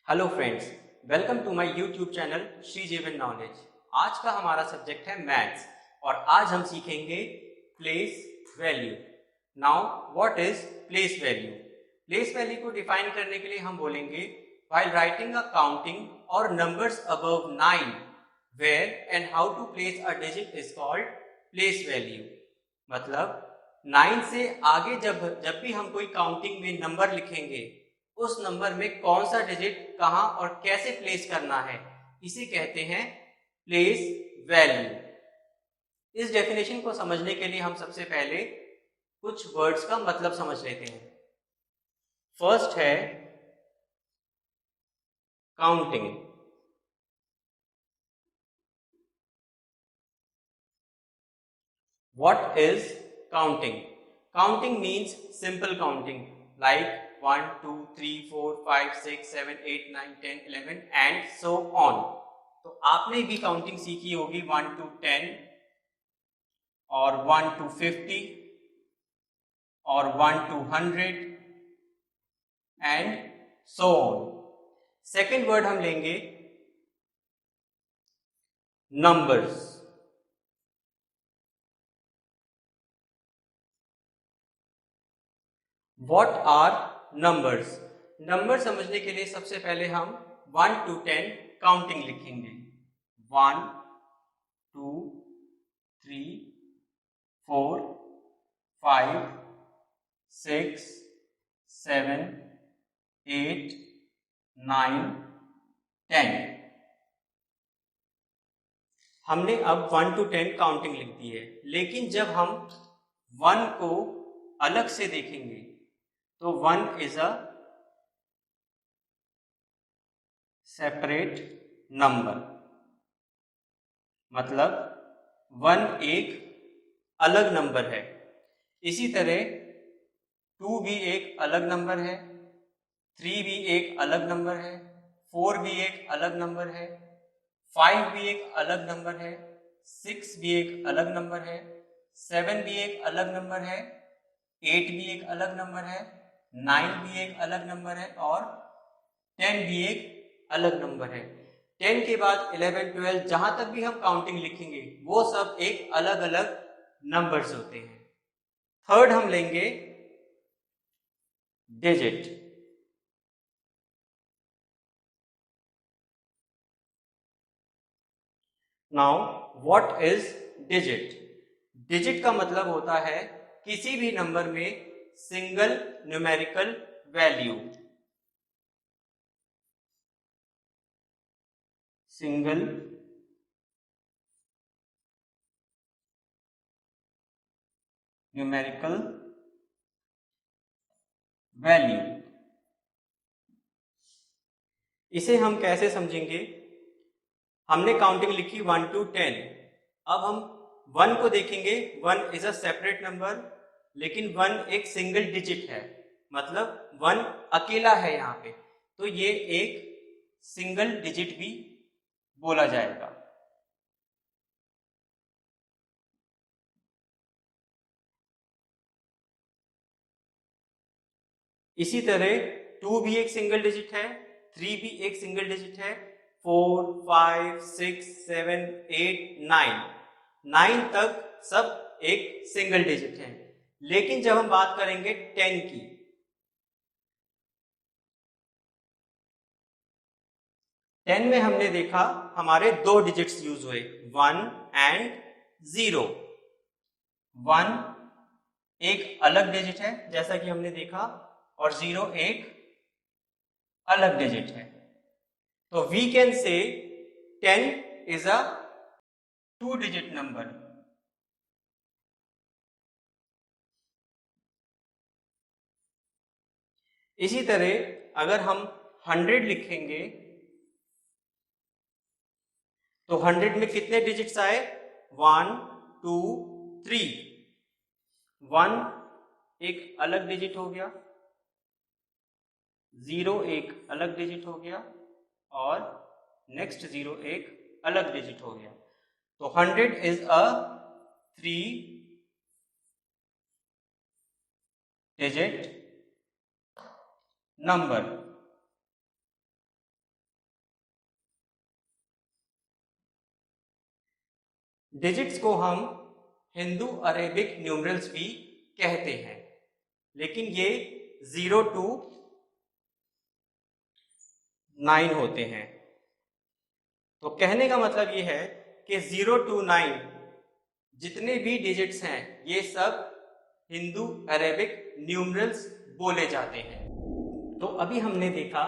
Hello friends, welcome to my YouTube channel Shri Jeevan knowledge. आज का हमारा सब्जेक्ट है मैथ्स और आज हम सीखेंगे place value. Now what is place value? Place value को डिफाइन करने के लिए हम बोलेंगे व्हाइल राइटिंग अ काउंटिंग और numbers above 9 where and how to place a digit is called place value. मतलब 9 से आगे जब भी हम कोई काउंटिंग में नंबर लिखेंगे, उस नंबर में कौन सा डिजिट कहां और कैसे प्लेस करना है, इसे कहते हैं प्लेस वैल्यू। इस डेफिनेशन को समझने के लिए हम सबसे पहले कुछ वर्ड्स का मतलब समझ लेते हैं। फर्स्ट है counting. What is counting? Counting means simple counting like 1, 2, 3, 4, 5, 6, 7, 8, 9, 10, 11 and so on. तो आपने भी काउंटिंग सीखी होगी 1 to 10 और 1 to 50 और 1 to 100 and so on. Second word हम लेंगे numbers. What are numbers? Number समझने के लिए सबसे पहले हम 1 to 10 काउंटिंग लिखेंगे। 1, 2, 3, 4, 5, 6, 7, 8, 9, 10। हमने अब 1 to 10 काउंटिंग लिख दी है, लेकिन जब हम 1 को अलग से देखेंगे तो 1 इज अ सेपरेट नंबर। मतलब 1 एक अलग नंबर है। इसी तरह 2 भी एक अलग नंबर है, 3 भी एक अलग नंबर है, 4 भी एक अलग नंबर है, 5 भी एक अलग नंबर है, 6 भी एक अलग नंबर है, 7 भी एक अलग नंबर है, 8 भी एक अलग नंबर है, 9 भी एक अलग नंबर है और 10 भी एक अलग नंबर है। 10 के बाद 11, 12 जहां तक भी हम काउंटिंग लिखेंगे वो सब एक अलग अलग नंबर्स होते हैं। थर्ड हम लेंगे digit. Now what is digit? Digit का मतलब होता है किसी भी नंबर में single numerical value. Single numerical value. इसे हम कैसे समझेंगे? हमने काउंटिंग लिखी 1 to 10। अब हम 1 को देखेंगे। 1 इज अ सेपरेट नंबर, लेकिन 1 एक सिंगल डिजिट है, मतलब 1 अकेला है यहाँ पे, तो ये एक सिंगल डिजिट भी बोला जाएगा। इसी तरह 2 भी एक सिंगल डिजिट है, 3 भी एक सिंगल डिजिट है, 4, 5, 6, 7, 8, 9 9 तक सब एक सिंगल डिजिट है। लेकिन जब हम बात करेंगे 10 की, 10 में हमने देखा हमारे दो डिजिट्स यूज हुए, 1 एंड 0। 1 एक अलग डिजिट है जैसा कि हमने देखा, और 0 एक अलग डिजिट है। तो we can say 10 is a 2 digit number. इसी तरह अगर हम 100 लिखेंगे तो 100 में कितने डिजिट्स आए? 1, 2, 3। 1 एक अलग डिजिट हो गया, 0 एक अलग डिजिट हो गया और नेक्स्ट 0 एक अलग डिजिट हो गया। तो 100 is a 3 digit number. Digits को हम हिंदू अरेबिक न्यूमरल्स भी कहते हैं, लेकिन ये 0 to 9 होते हैं। तो कहने का मतलब ये है कि 0 to 9 जितने भी डिजिट्स हैं ये सब हिंदू अरेबिक न्यूमरल्स बोले जाते हैं। तो अभी हमने देखा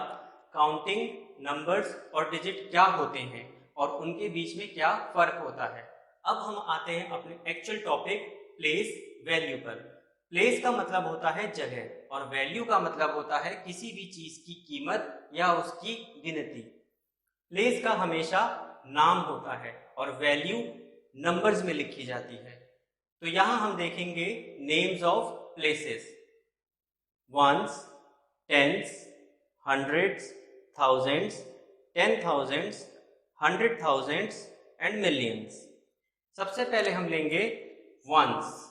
काउंटिंग नंबर्स और डिजिट क्या होते हैं और उनके बीच में क्या फर्क होता है। अब हम आते हैं अपने एक्चुअल टॉपिक प्लेस वैल्यू पर। प्लेस का मतलब होता है जगह और वैल्यू का मतलब होता है किसी भी चीज की कीमत या उसकी गिनती। प्लेस का हमेशा नाम होता है और वैल्यू नंबर्स में लिखी जाती है। तो यहां हम देखेंगे names of places, ones, tens, hundreds, thousands, 10,000s, 100,000s and millions. सबसे पहले हम लेंगे वंस।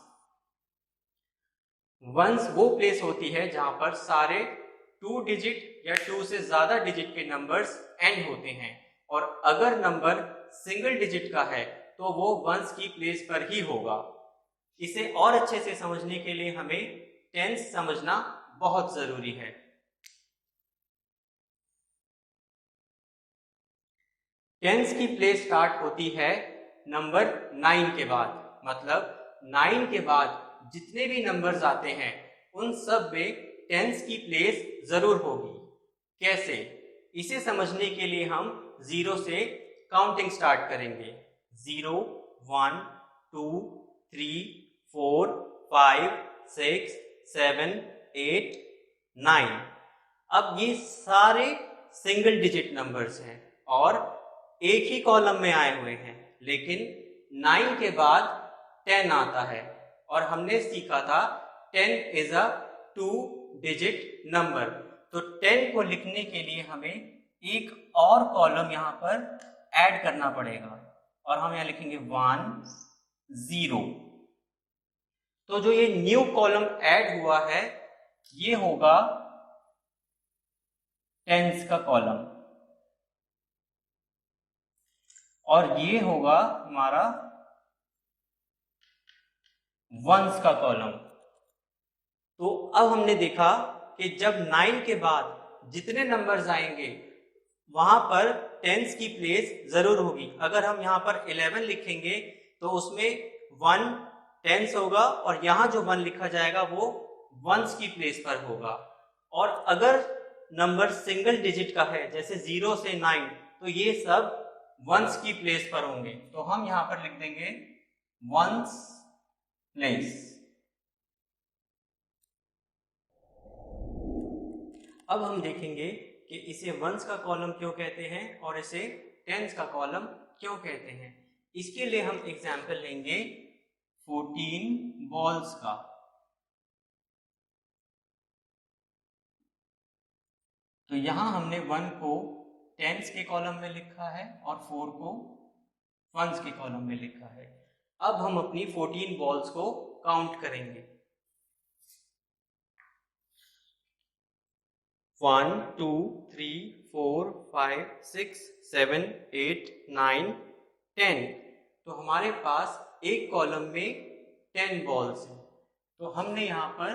वंस वो प्लेस होती है जहां पर सारे 2 डिजिट या 2 से ज्यादा डिजिट के नंबर्स एंड होते हैं, और अगर नंबर सिंगल डिजिट का है तो वो वंस की प्लेस पर ही होगा। इसे और अच्छे से समझने के लिए हमें टेंस समझना बहुत जरूरी है। टेंस की प्लेस स्टार्ट होती है नंबर 9 के बाद, मतलब 9 के बाद जितने भी नंबर्स आते हैं उन सब में टेंस की प्लेस जरूर होगी। कैसे? इसे समझने के लिए हम 0 से काउंटिंग स्टार्ट करेंगे। 0, 1, 2, 3, 4, 5, 6, 7, 8, 9। अब ये सारे सिंगल डिजिट नंबर्स हैं और एक ही कॉलम में आए हुए हैं, लेकिन 9 के बाद 10 आता है और हमने सीखा था 10 इज अ 2 डिजिट नंबर। तो 10 को लिखने के लिए हमें एक और कॉलम यहां पर ऐड करना पड़ेगा और हम यहां लिखेंगे 1, 0। तो जो ये न्यू कॉलम ऐड हुआ है ये होगा टेंस का कॉलम और ये होगा हमारा वंस का कॉलम। तो अब हमने देखा कि जब 9 के बाद जितने नंबर्स आएंगे वहां पर टेंस की प्लेस जरूर होगी। अगर हम यहां पर 11 लिखेंगे तो उसमें 1 टेंस होगा और यहां जो 1 लिखा जाएगा वो वंस की प्लेस पर होगा। और अगर नंबर सिंगल डिजिट का है जैसे 0 से 9 तो ये सब वंस की प्लेस पर होंगे। तो हम यहां पर लिख देंगे वंस प्लेस। अब हम देखेंगे कि इसे वंस का कॉलम क्यों कहते हैं और इसे टेंस का कॉलम क्यों कहते हैं। इसके लिए हम एग्जाम्पल लेंगे 14 बॉल्स का। तो यहां हमने 1 को टेंस के कॉलम में लिखा है और 4 को वंस के कॉलम में लिखा है। अब हम अपनी 14 बॉल्स को काउंट करेंगे। 1, 2, 3, 4, 5, 6, 7, 8, 9, 10। तो हमारे पास एक कॉलम में 10 बॉल्स हैं, तो हमने यहां पर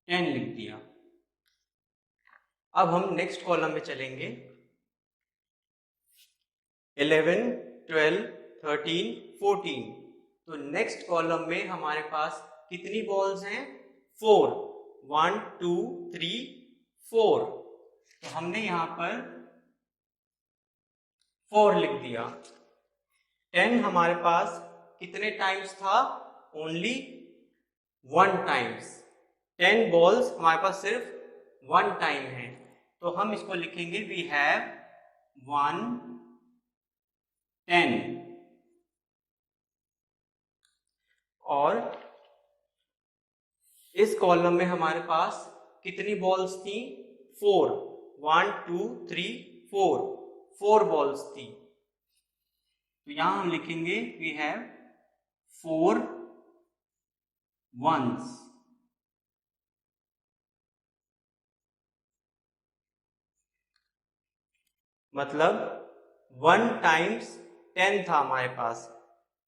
10 लिख दिया। अब हम नेक्स्ट कॉलम में चलेंगे। 11, 12, 13, 14। तो नेक्स्ट कॉलम में हमारे पास कितनी बॉल्स हैं? 4। 1, 2, 3, 4। तो हमने यहां पर 4 लिख दिया। 10 हमारे पास कितने टाइम्स था? Only 1 times. 10 बॉल्स हमारे पास सिर्फ 1 टाइम है, तो हम इसको लिखेंगे वी हैव 1 10। और इस कॉलम में हमारे पास कितनी बॉल्स थी? 4। 1, 2, 3, 4। 4 बॉल्स थी, तो यहां हम लिखेंगे वी हैव 4 वंस। मतलब 1 टाइम्स 10 था हमारे पास,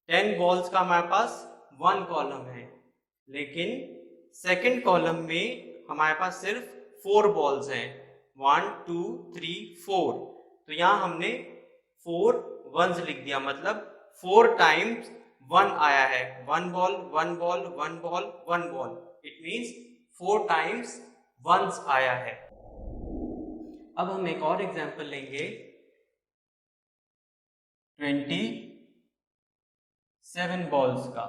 10 बॉल्स का हमारे पास 1 कॉलम है, लेकिन सेकंड कॉलम में हमारे पास सिर्फ 4 बॉल्स हैं, 1 2 3 4। तो यहाँ हमने 4 वंस लिख दिया, मतलब 4 टाइम्स 1 आया है, 1 ball 1 ball 1 ball 1 ball, it means 4 times ones आया है। अब हम एक और एग्जांपल लेंगे 27 बॉल्स का।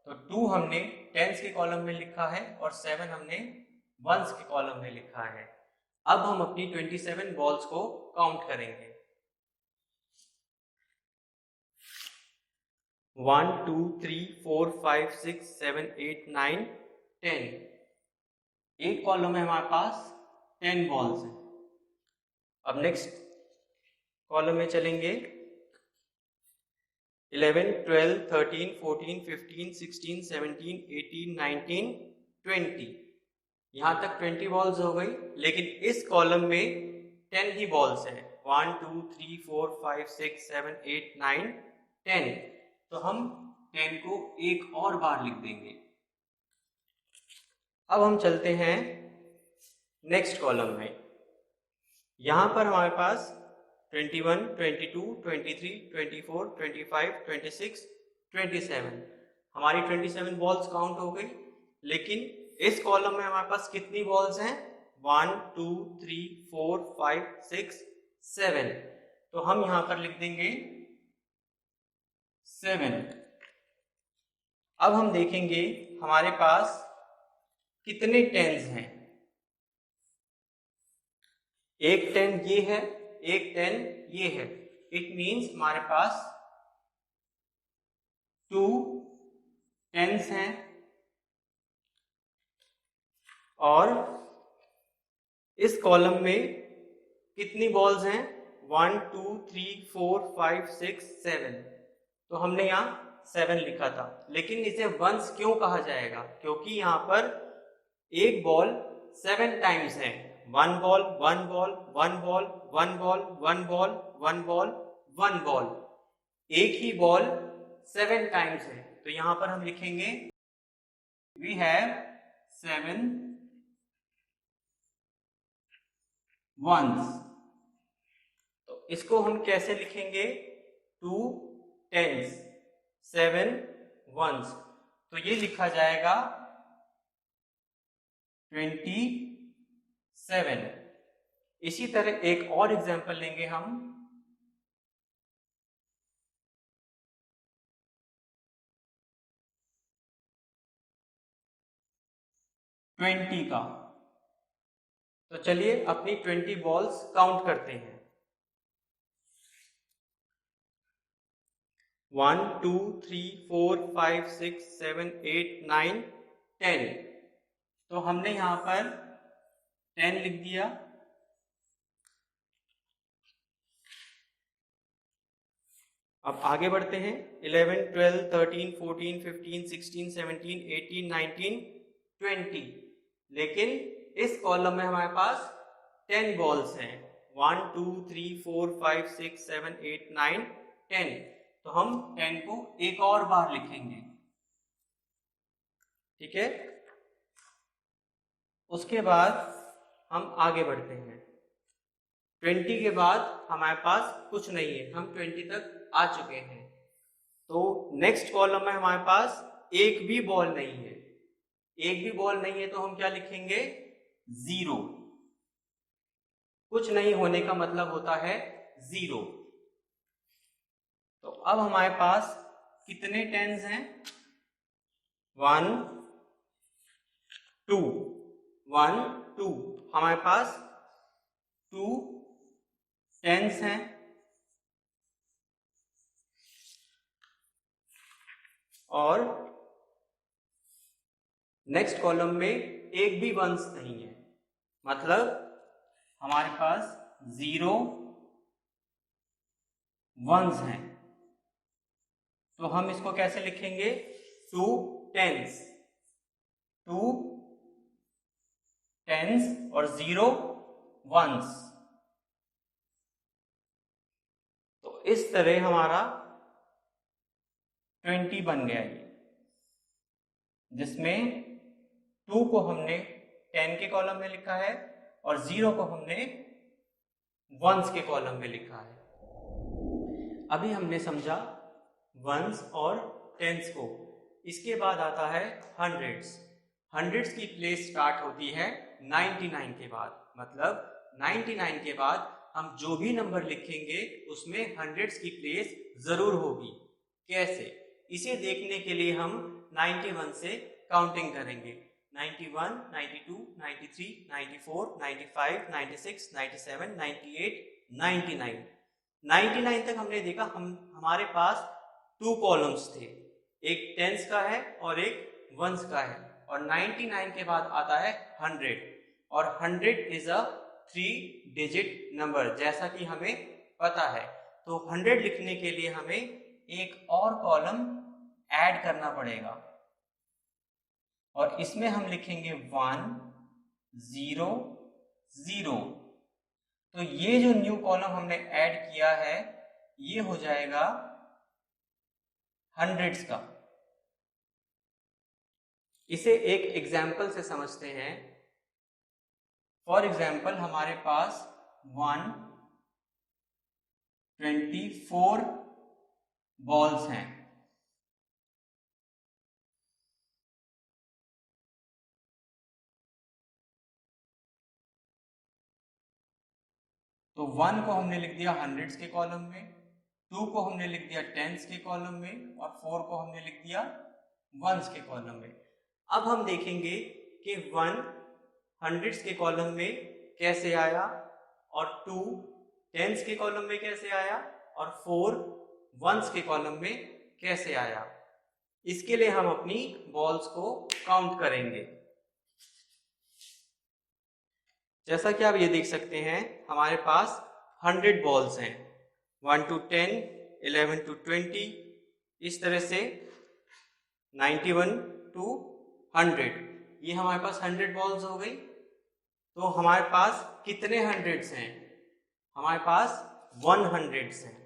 तो 2 हमने टेंस के कॉलम में लिखा है और 7 हमने वंस के कॉलम में लिखा है। अब हम अपनी 27 बॉल्स को काउंट करेंगे। 1 2 3 4 5 6 7 8 9 10। एक कॉलम में हमारे पास 10 बॉल्स हैं। अब नेक्स्ट कॉलम में चलेंगे, 11 12 13 14 15 16 17 18 19 20। यहाँ तक 20 बॉल्स हो गई, लेकिन इस कॉलम में 10 ही बॉल्स हैं, 1 2 3 4 5 6 7 8 9 10। तो हम 10 को एक और बार लिख देंगे। अब हम चलते हैं नेक्स्ट कॉलम में। यहाँ पर हमारे पास 21 22 23 24 25 26 27, हमारी 27 बॉल्स काउंट हो गई, लेकिन इस कॉलम में हमारे पास कितनी बॉल्स हैं, 1 2 3 4 5 6 7। तो हम यहां पर लिख देंगे 7। अब हम देखेंगे हमारे पास कितने टेंस हैं। एक 10 ये है, एक 10 ये है, इट मीन्स हमारे पास 2 टेंस हैं और इस कॉलम में कितनी बॉल्स हैं, 1 2 3 4 5 6 7। तो हमने यहाँ 7 लिखा था, लेकिन इसे वंस क्यों कहा जाएगा, क्योंकि यहाँ पर एक बॉल 7 टाइम्स है, 1 ball 1 ball 1 ball 1 ball 1 ball 1 ball 1 ball, एक ही बॉल 7 टाइम्स है। तो यहां पर हम लिखेंगे वी हैव 7 वंस। तो इसको हम कैसे लिखेंगे, 2 टेंस 7 वंस, तो ये लिखा जाएगा 27। इसी तरह एक और एग्जांपल लेंगे हम, 20 का। तो चलिए अपनी 20 बॉल्स काउंट करते हैं, 1 2 3 4 5 6 7 8 9 10। तो हमने यहां पर 10 लिख दिया। अब आगे बढ़ते हैं, 11 12 13 14 15 16 17 18 19 20। लेकिन इस कॉलम में हमारे पास 10 बॉल्स हैं, 1 2 3 4 5 6 7 8 9 10। तो हम 10 को एक और बार लिखेंगे, ठीक है। उसके बाद हम आगे बढ़ते हैं, 20 के बाद हमारे पास कुछ नहीं है, हम 20 तक आ चुके हैं। तो नेक्स्ट कॉलम में हमारे पास एक भी बॉल नहीं है, एक भी बॉल नहीं है, तो हम क्या लिखेंगे, 0। कुछ नहीं होने का मतलब होता है 0। तो अब हमारे पास कितने टेंस हैं, 1 2 1 2, हमारे पास 2 टेंस हैं और नेक्स्ट कॉलम में एक भी वंस नहीं है, मतलब हमारे पास 0 वंस हैं। तो हम इसको कैसे लिखेंगे, 2 टेंस, 2 टेंस और 0 वंस। तो इस तरह हमारा 20 बन गया ये, जिसमें 2 को हमने 10 के कॉलम में लिखा है और 0 को हमने वंस के कॉलम में लिखा है। अभी हमने समझा वंस और टेंस को। इसके बाद आता है हंड्रेड्स। हंड्रेड्स की प्लेस स्टार्ट होती है 99 के बाद, मतलब 99 के बाद हम जो भी नंबर लिखेंगे उसमें हंड्रेड्स की प्लेस जरूर होगी। कैसे? इसे देखने के लिए हम 91 से काउंटिंग करेंगे। 91, 92, 93, 94, 95, 96, 97, 98, 99। 99 तक हमने देखा हमारे पास 2 कॉलम्स थे, एक टेंस का है और एक वंस का है। और 99 के बाद आता है 100, और 100 इज अ 3 डिजिट नंबर, जैसा कि हमें पता है। तो 100 लिखने के लिए हमें एक और कॉलम ऐड करना पड़ेगा, और इसमें हम लिखेंगे 1 0 0। तो ये जो न्यू कॉलम हमने ऐड किया है ये हो जाएगा हंड्रेड्स का। इसे एक एग्जाम्पल से समझते हैं। फॉर एग्जाम्पल हमारे पास 124 बॉल्स हैं। तो 1 को हमने लिख दिया हंड्रेड्स के कॉलम में, 2 को हमने लिख दिया टेंस के कॉलम में, और 4 को हमने लिख दिया वंस के कॉलम में। अब हम देखेंगे कि 1 हंड्रेड्स के कॉलम में कैसे आया, और 2 टेंस के कॉलम में कैसे आया, और 4 वंस के कॉलम में कैसे आया। इसके लिए हम अपनी बॉल्स को काउंट करेंगे। जैसा कि आप ये देख सकते हैं हमारे पास 100 बॉल्स हैं, 1 to 10, 11 to 20, इस तरह से 91 to 100। ये हमारे पास 100 बॉल्स हो गई। तो हमारे पास कितने हंड्रेड्स हैं? हमारे पास 100 हैं।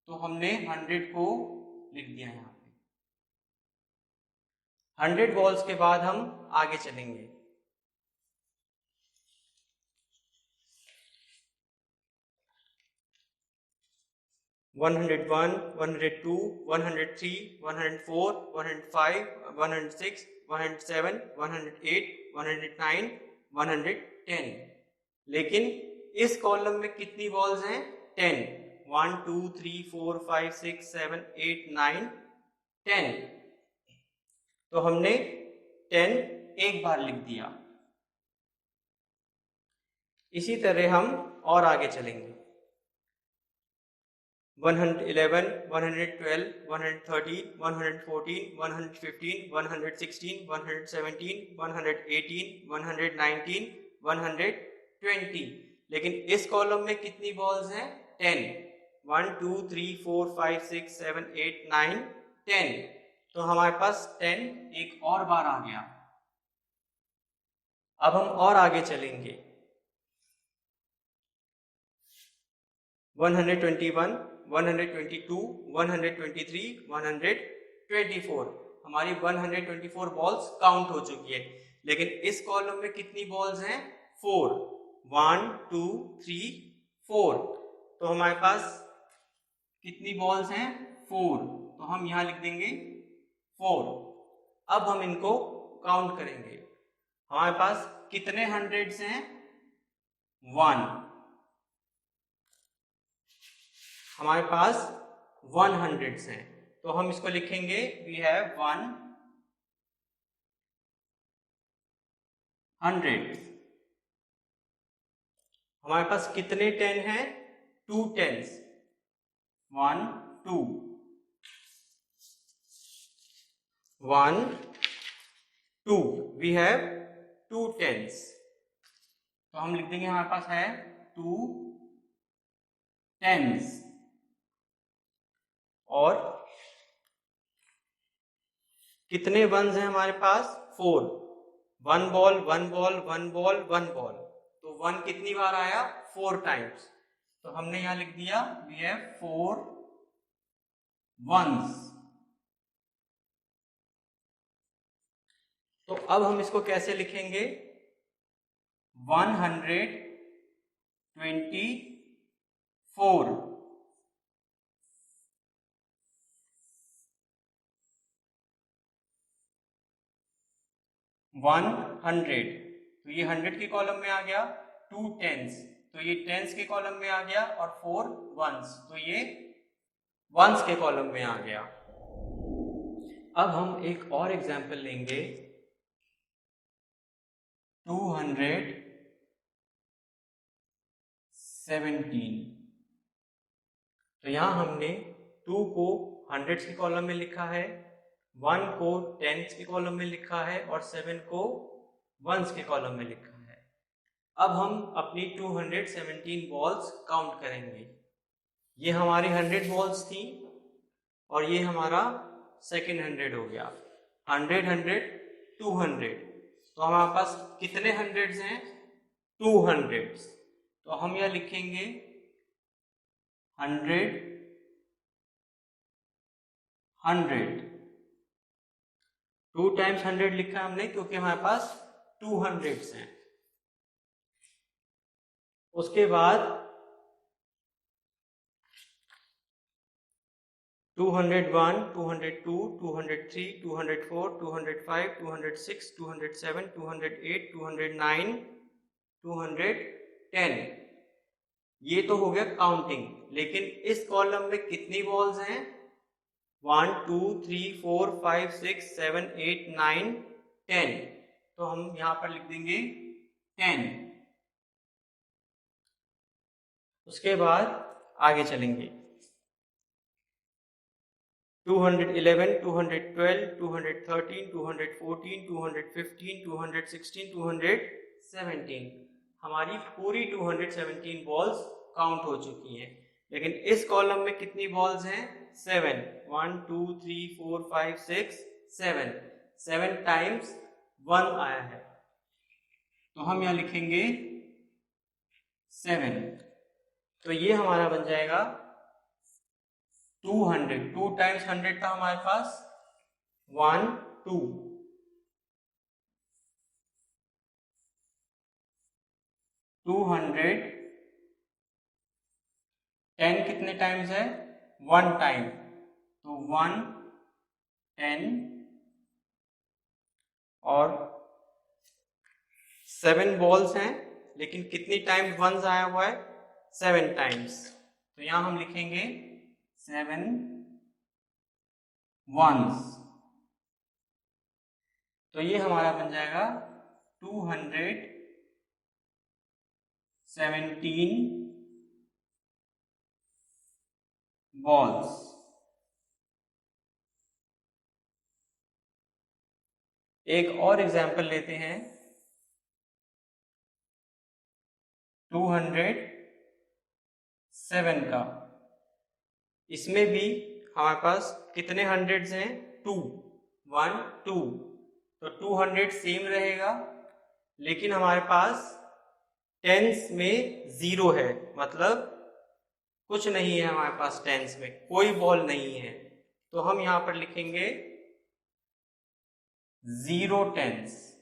तो हमने 100 को लिख दिया यहाँ पे। 100 बॉल्स के बाद हम आगे चलेंगे। 101, 102, 103, 104, 105, 106, 107, 108, 109, 110। लेकिन इस कॉलम में कितनी बॉल्स हैं? 10। 1 2 3 4 5 6 7 8 9 10। तो हमने 10 एक बार लिख दिया। इसी तरह हम और आगे चलेंगे। 111, 112, 113, 114, 115, 116, 117, 118, 119, 120। लेकिन इस कॉलम में कितनी बॉल्स हैं? 10। 1 2 3 4 5 6 7 8 9 10। तो हमारे पास 10 एक और बार आ गया। अब हम और आगे चलेंगे। 121, 122, 123, 124। हमारी 124 बॉल्स काउंट हो चुकी है। लेकिन इस कॉलम में कितनी बॉल्स हैं? 4। 1 2 3 4। तो हमारे पास कितनी बॉल्स हैं? 4। तो हम यहां लिख देंगे 4। अब हम इनको काउंट करेंगे। हमारे पास कितने हंड्रेड्स हैं? 1। हमारे पास 100 हैं। तो हम इसको लिखेंगे वी हैव 100। हमारे पास कितने 10 हैं? 2 10s। 1 2 1 2। We have 2 10s। तो हम लिख देंगे हमारे पास है 2 10s। और कितने वंस हैं हमारे पास? 4। 1 बॉल 1 बॉल 1 बॉल 1 बॉल। तो 1 कितनी बार आया? 4 टाइम्स। तो हमने यहां लिख दिया वी हैव 4 वंस। तो अब हम इसको कैसे लिखेंगे? 124 100, तो ये 100 के कॉलम में आ गया। 2 टेंस, तो ये टेंस के कॉलम में आ गया। और 4 वंस, तो ये वंस के कॉलम में आ गया। अब हम एक और एग्जाम्पल लेंगे। 217, तो यहां हमने 2 को हंड्रेड्स के कॉलम में लिखा है, 1 को टेंस के कॉलम में लिखा है और 7 को वंस के कॉलम में लिखा है। अब हम अपनी 217 बॉल्स काउंट करेंगे। ये हमारी 100 बॉल्स थी और ये हमारा सेकेंड 100 हो गया। 100 100 200, तो हमारे पास कितने हंड्रेड्स हैं? 200। तो हम यह लिखेंगे 100 100। 2 टाइम्स 100 लिखा है हमने क्योंकि हमारे पास 200 हैं। उसके बाद 201 202 203 204 205 206 207 208 209 210, ये तो हो गया काउंटिंग। लेकिन इस कॉलम में कितनी बॉल्स हैं? 1 2 3 4 5 6 7 8 9 10, तो हम यहां पर लिख देंगे 10। उसके बाद आगे चलेंगे। 211 212 213 214 215 216 217, हमारी पूरी 217 बॉल्स काउंट हो चुकी हैं। लेकिन इस कॉलम में कितनी बॉल्स हैं? 7। 1 2 3 4 5 6 7, 7 टाइम्स 1 आया है, तो हम यहां लिखेंगे 7। तो ये हमारा बन जाएगा 200। 2 टाइम्स 100 था हमारे पास 1 2, 200। 10 कितने टाइम्स है? 1 टाइम, तो 1 10। और 7 बॉल्स हैं, लेकिन कितनी टाइम्स वंस आया हुआ है? 7 टाइम्स, तो यहां हम लिखेंगे 7 वंस। तो ये हमारा बन जाएगा 217 बॉल्स। एक और एग्जाम्पल लेते हैं। 207 का, इसमें भी हमारे पास कितने हंड्रेड्स हैं? 2 1 2, तो 200 सेम रहेगा। लेकिन हमारे पास टेंस में 0 है, मतलब कुछ नहीं है हमारे पास टेंस में, कोई बॉल नहीं है, तो हम यहां पर लिखेंगे 0 टेंस।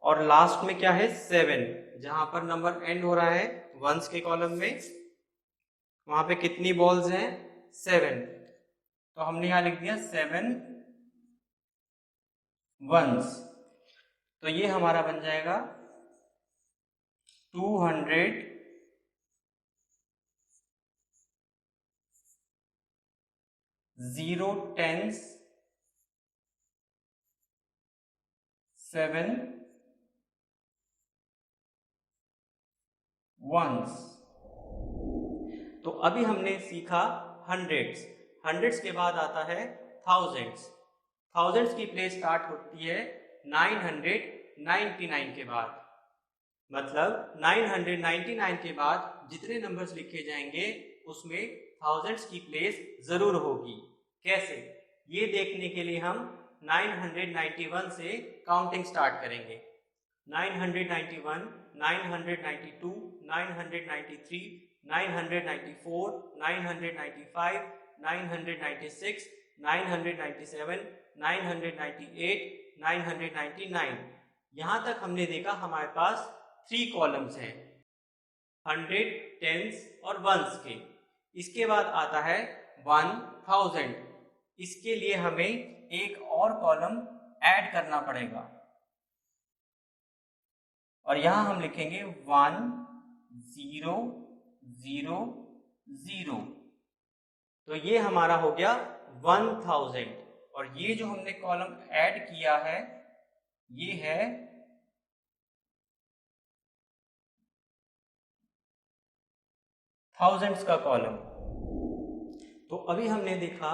और लास्ट में क्या है? 7, जहां पर नंबर एंड हो रहा है वंस के कॉलम में, वहां पे कितनी बॉल्स हैं? 7, तो हमने यहां लिख दिया 7 वंस। तो ये हमारा बन जाएगा 200 0 टेंस 7 वंस। तो अभी हमने सीखा हंड्रेड्स। हंड्रेड्स के बाद आता है थाउजेंड्स। थाउजेंड्स की प्लेस स्टार्ट होती है 999 के बाद। मतलब 999 के बाद जितने नंबर्स लिखे जाएंगे उसमें थाउजेंड्स की प्लेस जरूर होगी। कैसे? ये देखने के लिए हम 991 से काउंटिंग स्टार्ट करेंगे। 991, 992, 993, 994, 995, 996, 997, 998, 999। यहाँ तक हमने देखा हमारे पास 3 कॉलम्स हैं 100, टेंस और वंस के। इसके बाद आता है 1000। इसके लिए हमें एक और कॉलम ऐड करना पड़ेगा और यहां हम लिखेंगे 1 0 0 0। तो ये हमारा हो गया 1000 और ये जो हमने कॉलम ऐड किया है ये है थाउजेंड्स का कॉलम। तो अभी हमने देखा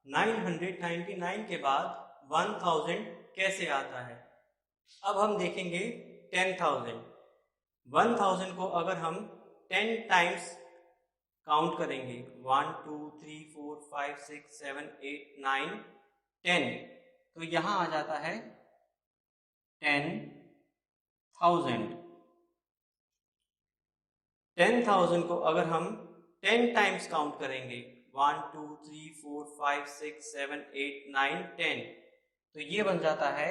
999 के बाद 1000 कैसे आता है। अब हम देखेंगे 10,000। 1000 को अगर हम 10 टाइम्स काउंट करेंगे 1 2 3 4 5 6 7 8 9 10 तो यहां आ जाता है 10,000। 10,000 को अगर हम 10 टाइम्स काउंट करेंगे 1 2 3 4 5 6 7 8 9 10 तो ये बन जाता है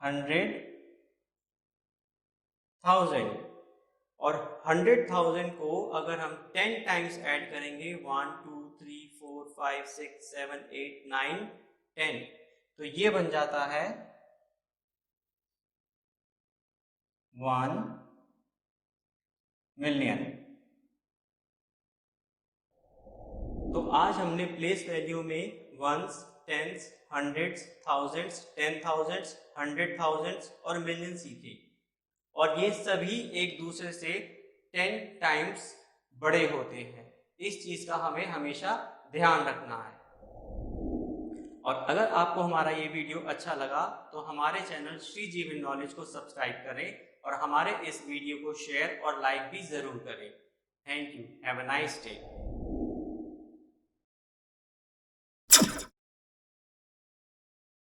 100,000। और 100,000 को अगर हम 10 टाइम्स ऐड करेंगे 1 2 3 4 5 6 7 8 9 10 तो ये बन जाता है 1 मिलियन। तो आज हमने प्लेस वैल्यू में वंस, टेंस, हंड्रेड्स, थाउजेंड्स, 10,000, 100,000 और मिलियन सीखे और ये सभी एक दूसरे से 10 टाइम्स बड़े होते हैं। इस चीज का हमें हमेशा ध्यान रखना है। और अगर आपको हमारा ये वीडियो अच्छा लगा तो हमारे चैनल श्री जीवन नॉलेज को सब्सक्राइब करें और हमारे इस वीडियो को शेयर और लाइक भी जरूर करें। Thank you. Have a nice day.